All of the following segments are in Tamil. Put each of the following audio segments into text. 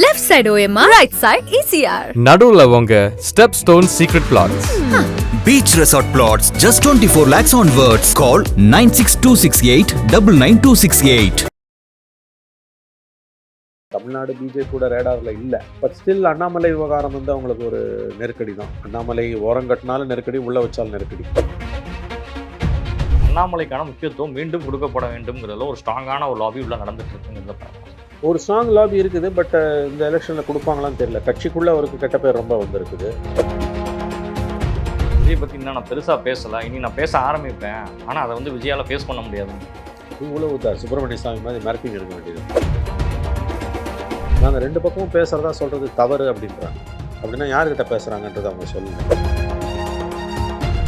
Left side OMR, right side ECR. நடுவுல உங்க Stepstone Secret Plots. Beach Resort Plots, just 24 lakhs onwards. Call 96268 99268. Tamil Nadu BJP கூட ரேடாரில் இல்லை. பட் ஸ்டில் அண்ணாமலை விவகாரம் வந்து அவங்களுக்கு ஒரு நெருக்கடி தான். அண்ணாமலை ஓரங்கட்டினாலும் நெருக்கடி, உள்ள வச்சாலும் நெருக்கடி. அண்ணாமலைக்கான முக்கியத்துவம் மீண்டும் கொடுக்கப்பட வேண்டும்ங்கிறதுல ஒரு ஸ்ட்ராங்கான ஒரு லாபி உள்ள நடந்துட்டு இருக்குங்கிறத ஒரு ஸ்ட்ராங் லாபி இருக்குது. பட் இந்த எலெக்ஷனில் கொடுப்பாங்களான்னு தெரியல. கட்சிக்குள்ளே அவருக்கு கெட்ட பேர் ரொம்ப வந்திருக்குது. விஜய் பற்றி இன்னும் நான் பெருசாக பேசலை, இனி நான் பேச ஆரம்பிப்பேன். ஆனால் அதை வந்து விஜயால் ஃபேஸ் பண்ண முடியாது. இவ்வளவு சுப்பிரமணிய சாமி மாதிரி மிரட்டிங் இருக்க வேண்டியது. நாங்கள் ரெண்டு பக்கமும் பேசுகிறதா சொல்கிறது தவறு அப்படின்றாங்க. அப்படின்னா யார்கிட்ட பேசுகிறாங்கன்றது அவங்க சொல்லுங்கள்.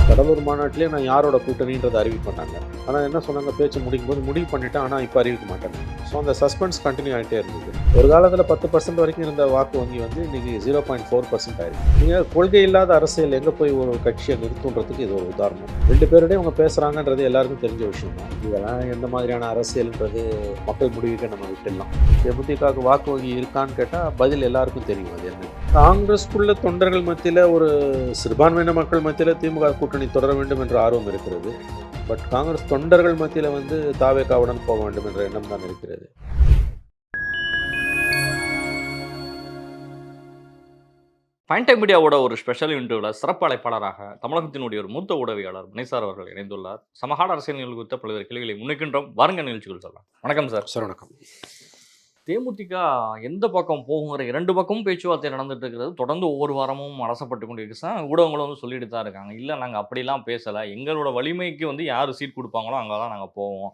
கடலூர் மாநாட்டிலே நான் யாரோட கூட்டணின்றதை அறிவிப்பு பண்ணாங்க. ஆனால் என்ன சொன்னாங்க, பேச்சு முடிக்கும் போது முடிவு பண்ணிட்டேன், ஆனால் இப்போ அறிவிக்க மாட்டாங்க. ஸோ அந்த சஸ்பென்ஸ் கண்டினியூ ஆகிட்டே இருந்தது. ஒரு காலத்தில் 10% வரைக்கும் இருந்த வாக்கு வங்கி வந்து இன்றைக்கி 0.4% ஆயிருக்கு. நீங்கள் கொள்கை இல்லாத அரசியல் எங்கே போய் ஒரு கட்சியை நிறுத்துன்றதுக்கு இது ஒரு உதாரணம். ரெண்டு பேருடையும் அவங்க பேசுகிறாங்கன்றது எல்லாருக்கும் தெரிஞ்ச விஷயம் தான். இதெல்லாம் எந்த மாதிரியான அரசியல்ன்றது மக்கள் முடிவுக்கு நம்ம விட்டுடலாம். தேமுதிகவுக்கு வாக்கு வங்கி இருக்கான்னு கேட்டால் பதில் எல்லாருக்கும் தெரியும். அது என்ன, காங்கிரஸ்குள்ள தொண்டர்கள் மத்தியில் ஒரு சிறுபான்மையின மக்கள் மத்தியில் திமுக கூட்டணி தொடர வேண்டும் என்ற ஆர்வம் இருக்கிறது. பட் காங்கிரஸ் தொண்டர்கள் மத்தியில் வந்து தாவேகாவுடன் போக வேண்டும் என்ற எண்ணம் தான் இருக்கிறது. பாயிண்ட் டைம் மீடியாவோட ஒரு ஸ்பெஷல் இன்டர்வியூவில் சிறப்பு அழைப்பாளராக தமிழகத்தினுடைய ஒரு மூத்த உதவியாளர் மணிசார் அவர்கள் இணைந்துள்ளார். சமகால அரசியல் நிகழ்வு குறித்த பல்வேறு கேள்விகளை முன்னிக்கின்றோம். வாருங்க நிகழ்ச்சிகள் சொல்லலாம். வணக்கம் சார். சார் வணக்கம். தேமுதிக எந்த பக்கம் போகுங்கிற இரண்டு பக்கமும் பேச்சுவார்த்தை நடந்துட்டு இருக்கிறது தொடர்ந்து ஒவ்வொரு வாரமும் அலசப்பட்டு கொண்டு இருக்கு சார். ஊடகங்களும் வந்து சொல்லிட்டு தான் இருக்காங்க, இல்லை நாங்கள் அப்படிலாம் பேசலை, எங்களோட வலிமைக்கு வந்து யார் சீட் கொடுப்பாங்களோ அங்கே தான் நாங்கள் போவோம்,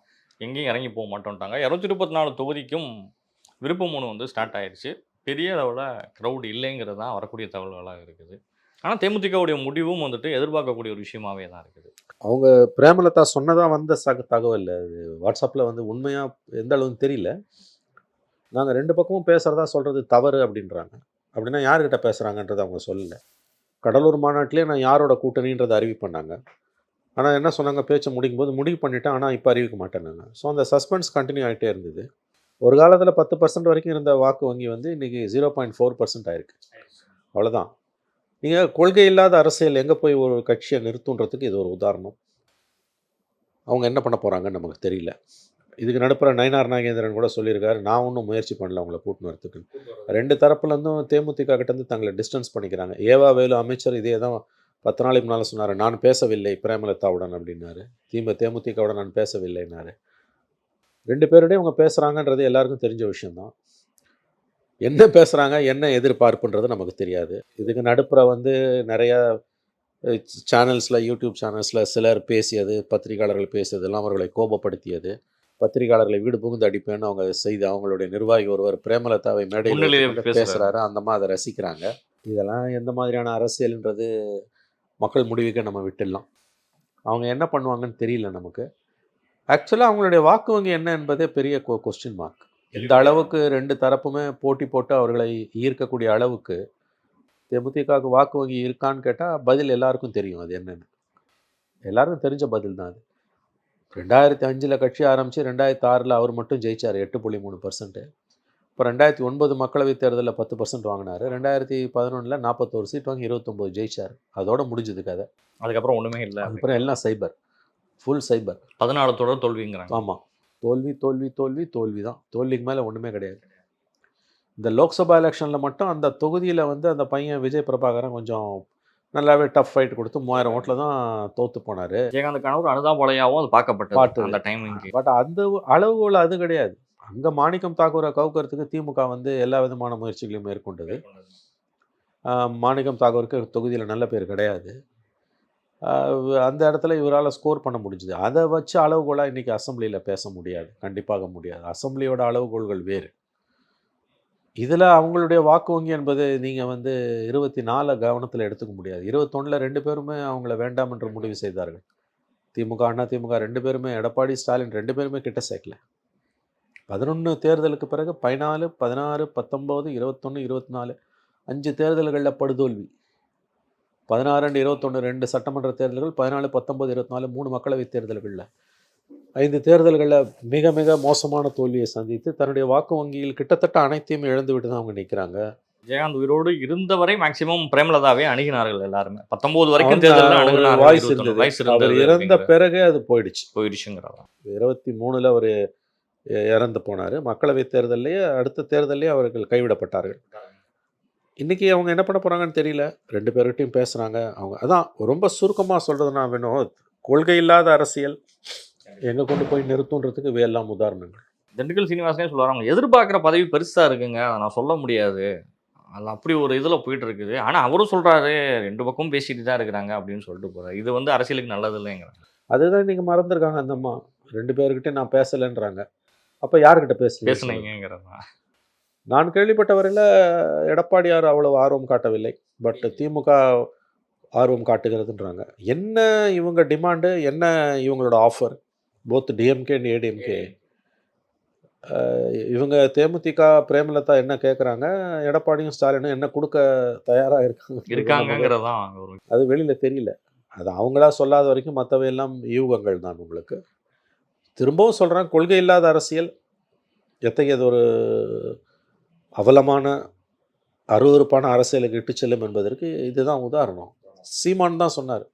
எங்கேயும் இறங்கி போக மாட்டோம்ட்டாங்க. 224 தொகுதிக்கும் விருப்ப மனு வந்து ஸ்டார்ட் ஆயிடுச்சு. பெரிய அளவில் க்ரௌட் இல்லைங்கிறது தான் வரக்கூடிய தகவல்களாக இருக்குது. ஆனால் தேமுதிகவுடைய முடிவும் வந்துட்டு எதிர்பார்க்கக்கூடிய ஒரு விஷயமாவே தான் இருக்குது. அவங்க பிரேமலதா சொன்னதான் வந்த தகவல். அது வாட்ஸ்அப்பில் வந்து உண்மையாக எந்த அளவுன்னு தெரியல. நாங்கள் ரெண்டு பக்கமும் பேசுகிறதா சொல்கிறது தவறு அப்படின்றாங்க. அப்படின்னா யார்கிட்ட பேசுகிறாங்கன்றது அவங்க சொல்லலை. கடலூர் மாநாட்டிலே நான் யாரோட கூட்டணின்றதை அறிவிப்பு பண்ணாங்க. ஆனால் என்ன சொன்னாங்க, பேச்சை முடிக்கும் போது முடிவு பண்ணிட்டேன், ஆனால் இப்போ அறிவிக்க மாட்டேன்னாங்க. ஸோ அந்த சஸ்பென்ஸ் கண்டினியூ ஆகிட்டே இருந்தது. ஒரு காலத்தில் 10% வரைக்கும் இருந்த வாக்கு வங்கி வந்து இன்றைக்கி 0.4% ஆயிருக்கு. அவ்வளோதான். நீங்கள் கொள்கை இல்லாத அரசியல் எங்கே போய் ஒரு கட்சியை நிறுத்துன்றதுக்கு இது ஒரு உதாரணம். அவங்க என்ன பண்ண போகிறாங்கன்னு நமக்கு தெரியல. இதுக்கு நடுப்புற நயினார் நாகேந்திரன் கூட சொல்லியிருக்காரு, நான் ஒன்றும் முயற்சி பண்ணல அவங்கள கூட்டின்னு வரத்துக்கு. ரெண்டு தரப்புலேருந்தும் தேமுதிக கிட்டேருந்து தங்களை டிஸ்டன்ஸ் பண்ணிக்கிறாங்க. ஏவா வேலு அமைச்சர் இதே தான் 10 நாளைக்கு முன்னால் சொன்னார், நான் பேசவில்லை பிரேமலதாவுடன் அப்படின்னாரு. தேமுதிகவுடன் நான் பேசவில்லைன்னாரு. ரெண்டு பேருடைய அவங்க பேசுகிறாங்கன்றது எல்லாருக்கும் தெரிஞ்ச விஷயந்தான். என்ன பேசுகிறாங்க, என்ன எதிர்பார்ப்புன்றது நமக்கு தெரியாது. இதுக்கு நடுப்புற வந்து நிறையா சேனல்ஸில், யூடியூப் சேனல்ஸில் சிலர் பேசியது, பத்திரிகையாளர்கள் பேசியதெல்லாம் அவர்களை கோபப்படுத்தியது. பத்திரிகையாளர்களை வீடு புகுந்து அடிப்பேன்னு அவங்க செய்து அவங்களுடைய நிர்வாகி ஒருவர் பிரேமலதாவை மேடையில் பேசுகிறாரு. அந்தமாக அதை ரசிக்கிறாங்க. இதெல்லாம் எந்த மாதிரியான அரசியல்ன்றது மக்கள் முடிவுக்கு நம்ம விட்டுடலாம். அவங்க என்ன பண்ணுவாங்கன்னு தெரியல நமக்கு. ஆக்சுவலாக அவங்களுடைய வாக்கு வங்கி என்ன என்பதே பெரிய கொஸ்டின் மார்க். இந்த அளவுக்கு ரெண்டு தரப்புமே போட்டி போட்டு அவர்களை ஈர்க்கக்கூடிய அளவுக்கு தேமுதிகவுக்கு வாக்கு வங்கி இருக்கான்னு கேட்டால் பதில் எல்லாருக்கும் தெரியும். அது என்னென்னு எல்லாருக்கும் தெரிஞ்ச பதில் தான் அது. 2005 கட்சி ஆரம்பித்து 2006 அவர் மட்டும் ஜெயிச்சார் 8.3%. இப்போ 2009 மக்களவைத் தேர்தலில் 10% வாங்கினார். 2011 41 சீட் வாங்கி 29 ஜெயிச்சார். அதோட முடிஞ்சது கதை. அதுக்கப்புறம் ஒன்றுமே இல்லை. அதுக்கப்புறம் எல்லாம் சைபர், ஃபுல் சைபர். 14 தொடர் தோல்விங்கிறாங்க. ஆமாம், தோல்வி தோல்வி தோல்வி தோல்வி தான். தோல்விக்கு மேலே ஒன்றுமே கிடையாது. இந்த லோக்சபா எலெக்ஷனில் மட்டும் அந்த தொகுதியில் வந்து அந்த பையன் விஜய் பிரபாகரன் கொஞ்சம் நல்லாவே டஃப் ஃபைட் கொடுத்து 3000 ஓட்டில் தான் தோற்று போனார். விஜயகாந்த் கணவர் அனுதாபலையாகவும் அது பார்க்கப்பட்டது அந்த டைமிங்கு. பட் அந்த அளவுகோல் அது கிடையாது. அங்கே மாணிக்கம் தாக்கூரை கவுக்கிறதுக்கு திமுக வந்து எல்லா விதமான முயற்சிகளையும் மேற்கொண்டது. மாணிக்கம் தாக்கூருக்கு தொகுதியில் நல்ல பேர் கிடையாது. அந்த இடத்துல இவரால் ஸ்கோர் பண்ண முடிஞ்சுது. அதை வச்சு அளவுகோலாக இன்றைக்கி அசம்பிளியில் பேச முடியாது, கண்டிப்பாக முடியாது. அசம்பிளியோட அளவுகோல்கள் வேறு. இதில் அவங்களுடைய வாக்கு வங்கி என்பது நீங்கள் வந்து 24 கவனத்தில் எடுத்துக்க முடியாது. 21 2 பேருமே அவங்கள வேண்டாம் என்று முடிவு செய்தார்கள். திமுக அண்ணா திமுக 2 பேருமே, எடப்பாடி ஸ்டாலின் 2 பேருமே கிட்ட சேர்க்கல. 11 தேர்தலுக்கு பிறகு 14 16 19 21 24 5 தேர்தல்களில் படுதோல்வி. 16 21 2 சட்டமன்ற தேர்தல்கள், 14 19 24 3 மக்களவைத் தேர்தல்களில் 5 தேர்தல்களில் மிக மிக மோசமான தோல்வியை சந்தித்து தன்னுடைய வாக்கு வங்கியில் கிட்டத்தட்ட அனைத்தையும் இழந்து விட்டு தான் அவங்க நிற்கிறாங்க. விஜயகாந்த் உயிரோடு இருந்தவரை மேக்சிமம் பிரேமலதாவே அணுகினார்கள் எல்லாருமே. 19 வரைக்கும் அவங்க தேர்தலில் ஒரு அணுகினார்கள். வாய்ஸ் 21 இருந்தது. வயசு அவர் இருந்தது இறந்த அப்படிங்கிற பிறகு அது போயிடுச்சுங்கிறதா. 23 அவர் இறந்து போனார். மக்களவை தேர்தல்லையே அடுத்த தேர்தல்லையே அவர்கள் கைவிடப்பட்டார்கள். இன்றைக்கி அவங்க என்ன பண்ண போகிறாங்கன்னு தெரியல. 2 பேர்கிட்டையும் பேசுகிறாங்க. அவங்க அதான் ரொம்ப சுருக்கமாக சொல்கிறதுனா வேணும், கொள்கை இல்லாத அரசியல் எங்கே கொண்டு போய் நிறுத்துன்றதுக்கு இவையெல்லாம் உதாரணங்கள். திண்டுக்கல் சீனிவாசனே சொல்லுவாங்க, அவங்க எதிர்பார்க்குற பதவி பெருசாக இருக்குங்க, அதை நான் சொல்ல முடியாது, அது அப்படி ஒரு இதில் போயிட்டு இருக்குது. ஆனால் அவரும் சொல்கிறாரு 2 பக்கமும் பேசிட்டு தான் இருக்கிறாங்க அப்படின்னு சொல்லிட்டு போகிறார். இது வந்து அரசியலுக்கு நல்லது இல்லைங்கிறாங்க. அதுதான் இன்றைக்கி மறந்துருக்காங்க அந்த அம்மா. 2 பேர்கிட்டையும் நான் பேசலைன்றாங்க. அப்போ யார்கிட்ட பேசுனீங்கிறதா. நான் கேள்விப்பட்ட வரையில் எடப்பாடியார் அவ்வளவு ஆர்வம் காட்டவில்லை. பட் திமுக ஆர்வம் காட்டுகிறதுன்றாங்க. என்ன இவங்க டிமாண்டு, என்ன இவங்களோட offer, both DMK and ADMK. இவங்க தேமுதிக பிரேமலதா என்ன கேட்குறாங்க, எடப்பாடியும் ஸ்டாலினும் என்ன கொடுக்க தயாராக இருக்காங்கிறதான் அது வெளியில் தெரியல. அது அவங்களா சொல்லாத வரைக்கும் மற்றவையெல்லாம் யூகங்கள் தான். உங்களுக்கு திரும்பவும் சொல்கிறேன், கொள்கை இல்லாத அரசியல் எத்தகையது ஒரு அவலமான அருவருப்பான அரசியலுக்கு இட்டு செல்லும் என்பதற்கு இதுதான் உதாரணம். சீமான் தான் சொன்னார்,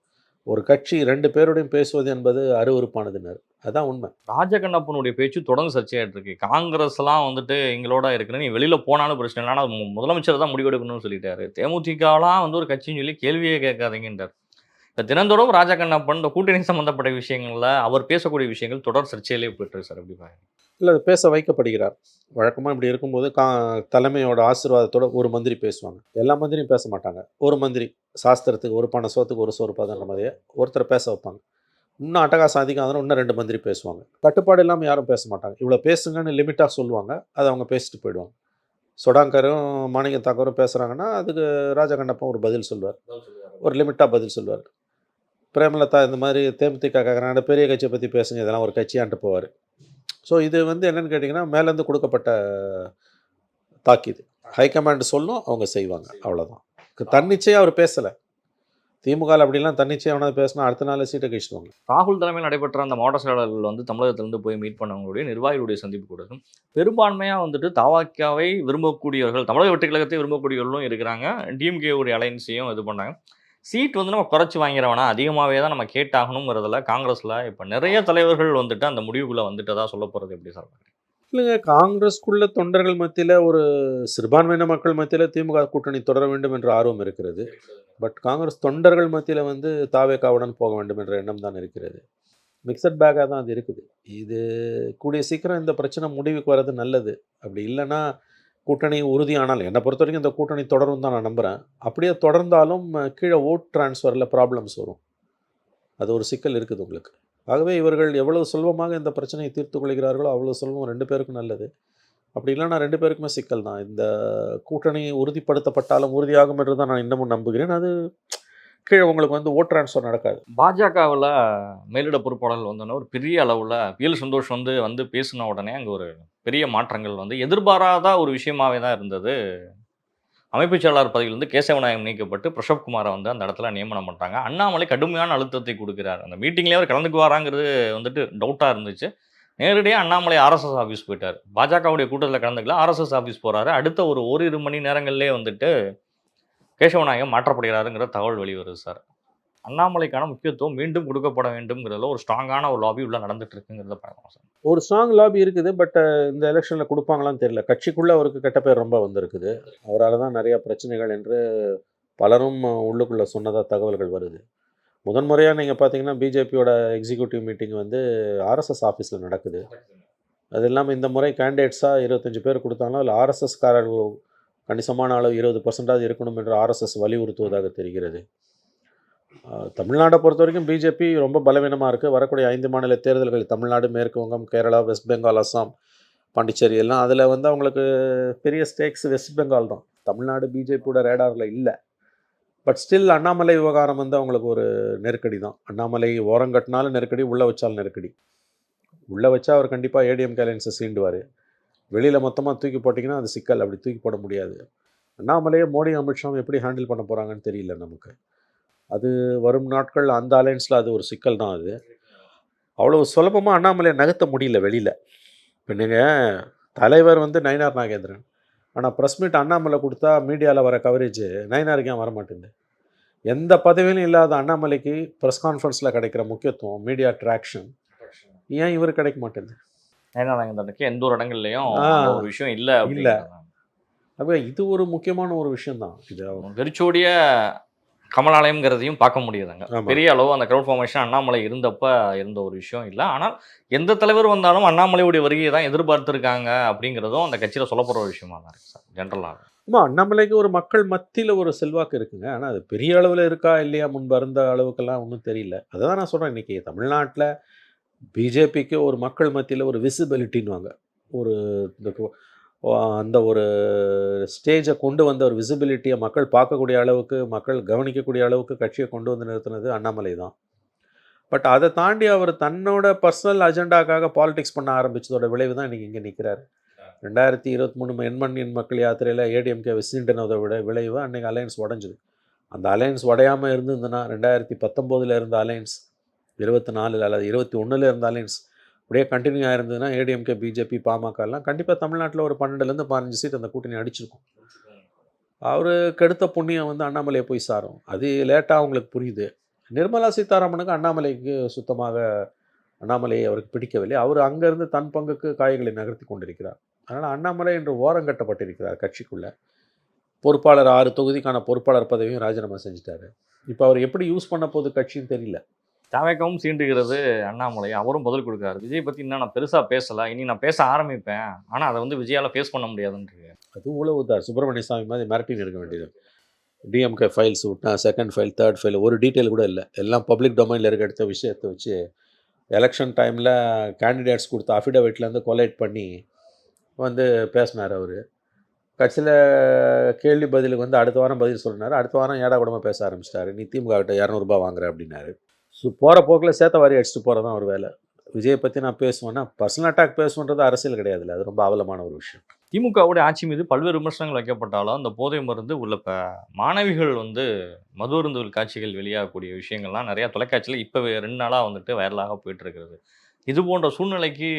ஒரு கட்சி 2 பேருடையும் பேசுவது என்பது அருவருப்பானதுன்னார். அதான் உண்மை. ராஜகண்ணப்பனுடைய பேச்சு தொடர்ந்து சர்ச்சையாயிட்டு இருக்கு. காங்கிரஸ்லாம் வந்துட்டு எங்களோட இருக்கிற நீ வெளியில் போனாலும் பிரச்சனை இல்லை, ஆனால் முதலமைச்சர் தான் முடிவெடுக்கணும்னு சொல்லிட்டாரு. தேமுதிகலாம் வந்து ஒரு கட்சின்னு சொல்லி கேள்வியே கேட்காதீங்கன்றார். இப்போ தினந்தோறும் ராஜகண்ணப்பன் இந்த கூட்டணி சம்மந்தப்பட்ட விஷயங்களில் அவர் பேசக்கூடிய விஷயங்கள் தொடர் சர்ச்சையிலே போயிட்டு சார். எப்படி பாருங்க? இல்லை, பேச வைக்கப்படுகிறார். வழக்கமாக இப்படி இருக்கும்போது தலைமையோட ஆசீர்வாதத்தோட ஒரு மந்திரி பேசுவாங்க. எல்லா மந்திரியும் பேச மாட்டாங்க. ஒரு மந்திரி சாஸ்திரத்துக்கு ஒரு பண சோத்துக்கு ஒரு சோறு பதன்ற மாதிரியே ஒருத்தர் பேச வைப்பாங்க. இன்னும் அட்டகாசம் அதிகம் ஆகுதுன்னா இன்னும் 2 மந்திரி பேசுவாங்க. கட்டுப்பாடு இல்லாமல் யாரும் பேச மாட்டாங்க. இவ்வளோ பேசுங்கன்னு லிமிட்டாக சொல்லுவாங்க, அதை அவங்க பேசிட்டு போயிடுவாங்க. சொடாங்கரும் மாணிக்க தாக்கரும் பேசுகிறாங்கன்னா அதுக்கு ராஜகண்ணப்பன் ஒரு பதில் சொல்லுவார், ஒரு லிமிட்டாக பதில் சொல்லுவார். பிரேமலதா இந்த மாதிரி தேமுதிக கேட்குறாங்க, பெரிய கட்சியை பற்றி பேசுங்க, இதெல்லாம் ஒரு கட்சியான்ட்டு போவார். ஸோ இது வந்து என்னென்னு கேட்டிங்கன்னா, மேலேருந்து கொடுக்கப்பட்ட தாக்கீது. ஹைகமாண்ட் சொல்லும், அவங்க செய்வாங்க, அவ்வளோதான். தன்னிச்சையாக அவர் பேசலை. திமுக அப்படிலாம் தன்னிச்சையாக அவனை பேசினா அடுத்த நாள் சீட்டை கழிச்சுடுவாங்க. ராகுல் தலைமையில் நடைபெற்ற அந்த மாவட்ட செயலாளர்கள் வந்து தமிழகத்திலிருந்து போய் மீட் பண்ணவங்களுடைய நிர்வாகிகளுடைய சந்திப்பு கூட பெரும்பான்மையாக வந்துட்டு தாவாக்காவை விரும்பக்கூடியவர்கள், தமிழக வெற்றி கழகத்தை விரும்பக்கூடியவர்களும் இருக்கிறாங்க. டிஎம்கே ஒரு அலைன்ஸையும் இது பண்ணாங்க. சீட் வந்து நம்ம குறைச்சி வாங்கிறவனா அதிகமாகவே தான் நம்ம கேட்டாகணுங்கிறதுல காங்கிரஸில் இப்போ நிறைய தலைவர்கள் வந்துட்டு அந்த முடிவுக்குள்ளே வந்துட்டு தான் சொல்ல போகிறது. எப்படி சார்? இல்லைங்க, காங்கிரஸ்குள்ள தொண்டர்கள் மத்தியில் ஒரு சிறுபான்மையின மக்கள் மத்தியில் திமுக கூட்டணி தொடர வேண்டும் என்ற ஆர்வம் இருக்கிறது. பட் காங்கிரஸ் தொண்டர்கள் மத்தியில் வந்து தாவேகாவுடன் போக வேண்டும் என்ற எண்ணம் தான் இருக்கிறது. மிக்சட் பேக்காக தான் அது இருக்குது. இது கூடிய சீக்கிரம் இந்த பிரச்சனை முடிவுக்கு வர்றது நல்லது. அப்படி இல்லைன்னா கூட்டணி உறுதியானால், என்னை பொறுத்த வரைக்கும் இந்த கூட்டணி தொடரும் தான் நான் நம்புகிறேன். அப்படியே தொடர்ந்தாலும் கீழே ஓட் டிரான்ஸ்ஃபரில் ப்ராப்ளம்ஸ் வரும். அது ஒரு சிக்கல் இருக்குது உங்களுக்கு. ஆகவே இவர்கள் எவ்வளவு செல்வமாக இந்த பிரச்சனையை தீர்த்து கொள்கிறார்களோ அவ்வளோ செல்வம் 2 பேருக்கும் நல்லது. அப்படி இல்லைன்னா 2 பேருக்குமே சிக்கல் தான். இந்த கூட்டணி உறுதிப்படுத்தப்பட்டாலும் உறுதியாகும் என்று தான் நான் இன்னமும் நம்புகிறேன். அது கீழே உங்களுக்கு வந்து ஓட் டிரான்ஸ்ஃபர் நடக்காது. பாஜகவில் மேலிட பொறுப்பாளர்கள் வந்தோன்னா ஒரு பெரிய அளவில் பிஎல் சந்தோஷ் வந்து பேசின உடனே அங்கே ஒரு பெரிய மாற்றங்கள் வந்து எதிர்பாராத ஒரு விஷயமாகவே தான் இருந்தது. அமைப்புச் செயலாளர் பதவியிலிருந்து கேசவநாயகம் நீக்கப்பட்டு பிரசப்குமாரை வந்து அந்த இடத்துல நியமனம் பண்ணுறாங்க. அண்ணாமலை கடுமையான அழுத்தத்தை கொடுக்குறாரு. அந்த மீட்டிங்லேயே அவர் கலந்துக்குவாராங்கிறது வந்துட்டு டவுட்டாக இருந்துச்சு. நேரடியாக அண்ணாமலை ஆர்எஸ்எஸ் ஆஃபீஸ் போயிட்டார். பாஜகவுடைய கூட்டத்தில் கலந்துக்கல, ஆர்எஸ்எஸ் ஆஃபீஸ் போகிறாரு. அடுத்த ஒரு 1-2 மணி நேரங்கள்லேயே வந்துட்டு கேசவநாயகம் மாற்றப்படுகிறாருங்கிற தகவல் வெளிவருது சார். அண்ணாமலைக்கான முக்கியத்துவம் மீண்டும் கொடுக்கப்பட வேண்டும்ங்கிறதுல ஒரு ஸ்ட்ராங்கான ஒரு லாபி உள்ள நடந்துட்டு இருக்குங்கிறத பார்க்கலாம் சார். ஒரு ஸ்ட்ராங் லாபி இருக்குது. பட் இந்த எலெக்ஷனில் கொடுப்பாங்களான்னு தெரியல. கட்சிக்குள்ளே அவருக்கு கெட்ட பேர் ரொம்ப வந்திருக்குது. அவரால் தான் நிறையா பிரச்சனைகள் என்று பலரும் உள்ளுக்குள்ளே சொன்னதாக தகவல்கள் வருது. முதன்முறையாக நீங்கள் பார்த்தீங்கன்னா பிஜேபியோட எக்ஸிக்யூட்டிவ் மீட்டிங் வந்து ஆர்எஸ்எஸ் ஆஃபீஸில் நடக்குது. அது இல்லாமல் இந்த முறை கேண்டிடேட்ஸாக 25 பேர் கொடுத்தாலும் அதில் ஆர்எஸ்எஸ்காரர்கள் கணிசமான அளவு 20% இருக்கணும் என்று ஆர்எஸ்எஸ் வலியுறுத்துவதாக தெரிகிறது. தமிழ்நாடை பொறுத்த வரைக்கும் பிஜேபி ரொம்ப பலவீனமாக இருக்குது. வரக்கூடிய 5 மாநில தேர்தல்கள், தமிழ்நாடு, மேற்கு வங்கம், கேரளா, வெஸ்ட் பெங்கால், அஸ்ஸாம், பாண்டிச்சேரி எல்லாம், அதில் வந்து அவங்களுக்கு பெரிய ஸ்டேக்ஸ் வெஸ்ட் பெங்கால் தான். தமிழ்நாடு பிஜேபியோட ரேடாரில் இல்லை. பட் ஸ்டில் அண்ணாமலை விவகாரம் வந்து அவங்களுக்கு ஒரு நெருக்கடி தான். அண்ணாமலை ஓரங்கட்டினாலும் நெருக்கடி, உள்ளே வச்சாலும் நெருக்கடி. உள்ளே வச்சா அவர் கண்டிப்பாக ஏடிஎம் அலைன்ஸை சீண்டுவார். வெளியில் மொத்தமாக தூக்கி போட்டிங்கன்னா அது சிக்கல். அப்படி தூக்கி போட முடியாது. அண்ணாமலையே மோடி அமித்ஷாவும் எப்படி ஹேண்டில் பண்ண போகிறாங்கன்னு தெரியல நமக்கு. அது வரும் நாட்கள் அந்த அலைன்ஸில் அது ஒரு சிக்கல் தான். அது அவ்வளோ சுலபமாக அண்ணாமலையை நகர்த்த முடியல வெளியில். இப்போ நீங்கள் தலைவர் வந்து நயினார் நாகேந்திரன், ஆனால் ப்ரெஸ் மீட் அண்ணாமலை கொடுத்தா மீடியாவில் வர கவரேஜ் நயினாருக்கு ஏன் வரமாட்டேங்குது? எந்த பதவியிலும் இல்லாத அண்ணாமலைக்கு ப்ரெஸ் கான்ஃபரன்ஸில் கிடைக்கிற முக்கியத்துவம், மீடியா ட்ராக்ஷன் ஏன் இவர் கிடைக்க மாட்டேங்குது? நயனார் எந்த ஒரு இடங்கள்லையும் ஒரு விஷயம் இல்லை இல்லை. அப்போ இது ஒரு முக்கியமான ஒரு விஷயம்தான். இது வெறிச்சோடிய கமலாலயம்ங்கிறதையும் பார்க்க முடியுதுங்க. பெரிய அளவு அந்த கிரௌட் ஃபார்மேஷன் அண்ணாமலை இருந்தப்ப இருந்த ஒரு விஷயம் இல்லை. ஆனால் எந்த தலைவர் வந்தாலும் அண்ணாமலையுடைய வருகையை தான் எதிர்பார்த்துருக்காங்க அப்படிங்கிறதும் அந்த கட்சியில் சொல்லப்படுற ஒரு விஷயமா தான் இருக்குது சார் ஜென்ரலாக. ஆமாம், அண்ணாமலைக்கு ஒரு மக்கள் மத்தியில் ஒரு செல்வாக்கு இருக்குங்க. ஆனால் அது பெரிய அளவில் இருக்கா இல்லையா, முன்பு இருந்த அளவுக்கெல்லாம் ஒன்றும் தெரியல. அதை தான் நான் சொல்கிறேன். இன்றைக்கி தமிழ்நாட்டில் பிஜேபிக்கு ஒரு மக்கள் மத்தியில் ஒரு விசிபிலிட்டின்வாங்க, ஒரு அந்த ஒரு ஸ்டேஜை கொண்டு வந்த ஒரு விசிபிலிட்டியை மக்கள் பார்க்கக்கூடிய அளவுக்கு, மக்கள் கவனிக்கக்கூடிய அளவுக்கு கட்சியை கொண்டு வந்து நிறுத்தினது அண்ணாமலை தான். பட் அதை தாண்டி அவர் தன்னோட பர்சனல் அஜெண்டாக்காக பாலிடிக்ஸ் பண்ண ஆரம்பித்ததோட விளைவு தான் இன்றைக்கி இங்கே நிற்கிறார். 2023 எண்மண் மக்கள் யாத்திரையில் ஏடிஎம்கே வெஸ்டின்றதை விளைவு அன்றைக்கி அலையன்ஸ் உடஞ்சுது. அந்த அலையன்ஸ் உடையாமல் இருந்ததுன்னா 2019 இருந்த அலையன்ஸ் 24 அல்லது 21 இருந்த அலையன்ஸ் அப்படியே கண்டினியூ ஆயிருந்ததுன்னா ஏடிஎம்கே பிஜேபி பாமகலாம் கண்டிப்பாக தமிழ்நாட்டில் ஒரு 12லேருந்து 15 சீட் அந்த கூட்டணி அடிச்சிருக்கும். அவர் கெடுத்த புண்ணியம் வந்து அண்ணாமலையை போய் சாரும். அது லேட்டாக அவங்களுக்கு புரியுது. நிர்மலா சீதாராமனுக்கு அண்ணாமலைக்கு சுத்தமாக அண்ணாமலையை அவருக்கு பிடிக்கவில்லை. அவர் அங்கேருந்து தன் பங்குக்கு காய்களை நகர்த்தி கொண்டிருக்கிறார். அதனால் அண்ணாமலை என்று ஓரம் கட்டப்பட்டிருக்கிறார் கட்சிக்குள்ளே. பொறுப்பாளர் 6 தொகுதிக்கான பொறுப்பாளர் பதவியும் ராஜினாமா செஞ்சுட்டாரு. இப்போ அவர் எப்படி யூஸ் பண்ண போது கட்சின்னு தெரியல. தவைக்கவும் சீண்டுகிறது அண்ணாமலை. அவரும் பதில் கொடுக்குறாரு. விஜய் பற்றி இன்னும் நான் பெருசாக பேசலை, இனி நான் பேச ஆரம்பிப்பேன், ஆனால் அதை வந்து விஜயால் ஃபேஸ் பண்ண முடியாதுன்றது. அது உளவுதார் சுப்பிரமணிய சாமி மாதிரி மிரட்டின்னு இருக்க வேண்டியது. டிஎம்கே ஃபைல்ஸ் விட்டா செகண்ட் ஃபைல் தேர்ட் ஃபைல் ஒரு டீட்டெயில் கூட இல்லை. எல்லாம் பப்ளிக் டொமைனில் இருக்க எடுத்த விஷயத்தை வச்சு எலெக்ஷன் டைமில் கேண்டிடேட்ஸ் கொடுத்த அஃபிடவிட்லேருந்து கொலைட் பண்ணி வந்து பேசினார் அவர். கட்சியில் கேள்வி பதிலுக்கு வந்து அடுத்த வாரம் பதில் சொன்னார். அடுத்த வாரம் ஏடா கூடமாக பேச ஆரம்பிச்சிட்டாரு. நீ திமுக கிட்ட 200 ரூபாய் வாங்குற அப்படின்னாரு. ஸோ போகிற போக்கில் சேத்த வாரி அடிச்சுட்டு போகிறது தான் ஒரு வேலை. விஜயை பற்றி நான் பேசுவேன்னா பர்சனல் அட்டாக் பேசுவேன்றது அரசியல் கிடையாதுல்ல, அது ரொம்ப அவலமான ஒரு விஷயம். திமுகவுடைய ஆட்சி மீது பல்வேறு விமர்சனங்கள் வைக்கப்பட்டாலும் அந்த போதை மருந்து உள்ள இப்போ மாணவிகள் வந்து மதுருந்துகள் காட்சிகள் வெளியாகக்கூடிய விஷயங்கள்லாம் நிறையா தொலைக்காட்சியில் இப்போ 2 நாளாக வந்துட்டு வைரலாக போயிட்டு இருக்கிறது. இது போன்ற சூழ்நிலைக்கு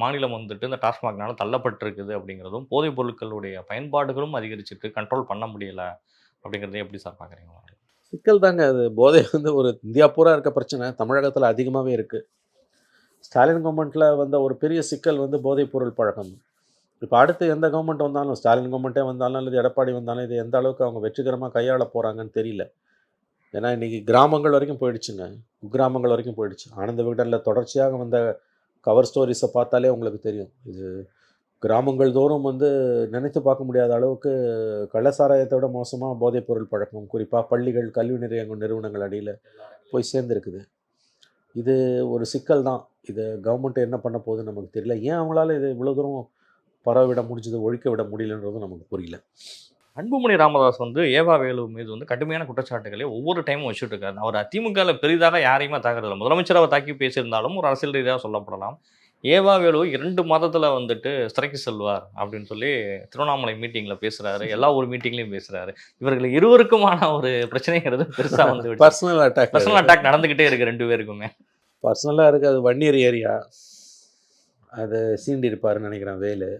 மாநிலம் வந்துட்டு இந்த டாஸ்மாக்னால தள்ளப்பட்டிருக்குது அப்படிங்கிறதும், போதைப் பொருட்களுடைய பயன்பாடுகளும் அதிகரிச்சுட்டு கண்ட்ரோல் பண்ண முடியலை அப்படிங்கிறத எப்படி சார் பார்க்குறீங்க? சிக்கல் தாங்க அது. போதை வந்து ஒரு இந்தியா பூரா இருக்க பிரச்சனை, தமிழகத்தில் அதிகமாகவே இருக்குது. ஸ்டாலின் கவர்மெண்ட்டில் வந்த ஒரு பெரிய சிக்கல் வந்து போதைப் பொருள் பழக்கம். இப்போ அடுத்து எந்த கவர்மெண்ட் வந்தாலும், ஸ்டாலின் கவர்மெண்ட்டே வந்தாலும் அல்லது எடப்பாடி வந்தாலும், இது எந்த அளவுக்கு அவங்க வெற்றிகரமாக கையாள போகிறாங்கன்னு தெரியல. ஏன்னா இன்றைக்கி கிராமங்கள் வரைக்கும் போயிடுச்சுங்க, குக்கிராமங்கள் வரைக்கும் போயிடுச்சு. ஆனந்த விகடனில் தொடர்ச்சியாக வந்த கவர் ஸ்டோரிஸை பார்த்தாலே உங்களுக்கு தெரியும். இது கிராமங்கள் தோறும் வந்து நினைத்து பார்க்க முடியாத அளவுக்கு கள்ளசாராயத்தை விட மோசமாக போதைப் பொருள் பழக்கம் குறிப்பாக பள்ளிகள், கல்வி நிறுவனங்கள் அடியில் போய் சேர்ந்துருக்குது. இது ஒரு சிக்கல் தான். இதை கவர்மெண்ட் என்ன பண்ண போகுதுன்னு நமக்கு தெரியல. ஏன் அவங்களால இதை இவ்வளோ தூரம் பரவிட முடிஞ்சது, ஒழிக்க விட முடியலன்றதும் நமக்கு புரியல. அன்புமணி ராமதாஸ் வந்து ஏவா வேலு மீது வந்து கடுமையான குற்றச்சாட்டுகளை ஒவ்வொரு டைமும் வச்சுட்டு இருக்காரு. அவர் அதிமுகவில் பெரிதாக யாரையுமே தாக்குறதில்லை. முதலமைச்சர் அவர் தாக்கி பேசியிருந்தாலும் ஒரு அரசியல் ரீதியாக சொல்லப்படலாம். ஏவா வேலு 2 மாதத்தில் வந்துட்டு சிறைக்கு செல்வார் அப்படின்னு சொல்லி திருவண்ணாமலை மீட்டிங்கில் பேசுகிறாரு, எல்லா ஒரு மீட்டிங்லையும் பேசுகிறாரு. இவர்கள் இருவருக்குமான ஒரு பிரச்சனைங்கிறது பெருசாக வந்து பர்சனல் அட்டாக் நடந்துக்கிட்டே இருக்குது 2 பேருக்குமே. பர்சனலாக இருக்குது. அது வன்னியர் ஏரியா, அது சீண்டி இருப்பாருன்னு நினைக்கிறேன் வேலு.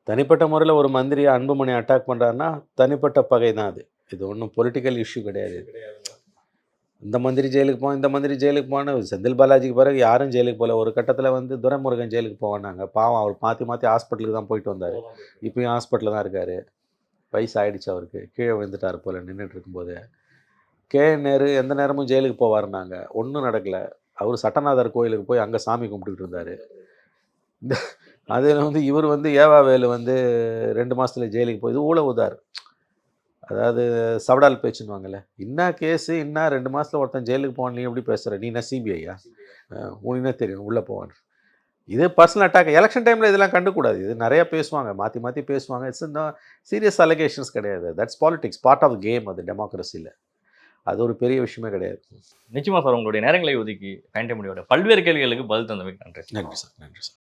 தனிப்பட்ட முறையில் ஒரு மந்திரியை அன்புமணி அட்டாக் பண்ணுறாருன்னா தனிப்பட்ட பகை தான் அது. இது ஒன்றும் பொலிட்டிக்கல் இஷ்யூ கிடையாது. இந்த மந்திரி ஜெயிலுக்கு போவோம், இந்த மந்திரி ஜெயிலுக்கு போனால் செந்தில் பாலாஜிக்கு பிறகு யாரும் ஜெயிலுக்கு போகல. ஒரு கட்டத்தில் வந்து துரைமுருகன் ஜெயிலுக்கு போவானாங்க. பாவம், அவர் மாற்றி ஹாஸ்பிட்டலுக்கு தான் போயிட்டு வந்தார். இப்போயும் ஹாஸ்பிட்டலில் தான் இருக்கார். வயசு ஆகிடுச்சு அவருக்கு. கீழே விழுந்துட்டார் போல் நின்றுட்டு இருக்கும்போது. நேரு எந்த நேரமும் ஜெயிலுக்கு போவார்னாங்க. ஒன்றும் நடக்கலை. அவர் சட்டநாதர் கோயிலுக்கு போய் அங்கே சாமி கும்பிட்டுக்கிட்டு இருந்தார். இந்த அதில் வந்து இவர் வந்து ஏவா வேலு வந்து 2 மாதத்தில் ஜெயிலுக்கு போய், இது ஊழவுதார். அதாவது சவடால் பேச்சுன்னுவாங்கல்ல, என்ன கேஸு என்ன 2 மாதத்தில் ஒருத்தன் ஜெயிலுக்கு போவான், நீ எப்படி பேசுகிற, நீ என்ன சிபிஐயா, உனக்கு என்ன தெரியும் உள்ளே போவான். இது பர்சனல் அட்டாக். எலெக்ஷன் டைமில் இதெல்லாம் கண்டுக்கூடாது. இது நிறையா பேசுவாங்க, மாற்றி பேசுவாங்க. இட்ஸ் சீரியஸ் அலிகேஷன்ஸ் கிடையாது. That's politics, part of game. அது டெமோக்ரஸியில் அது ஒரு பெரிய விஷயமே கிடையாது. நிச்சயமாக சார், உங்களுடைய நேரங்களை ஒதுக்கி பயன்பட முடியாது பல்வேறு கேள்விகளுக்கு பதில் தந்தமைக்கு நன்றி. நன்றி சார். நன்றி சார்.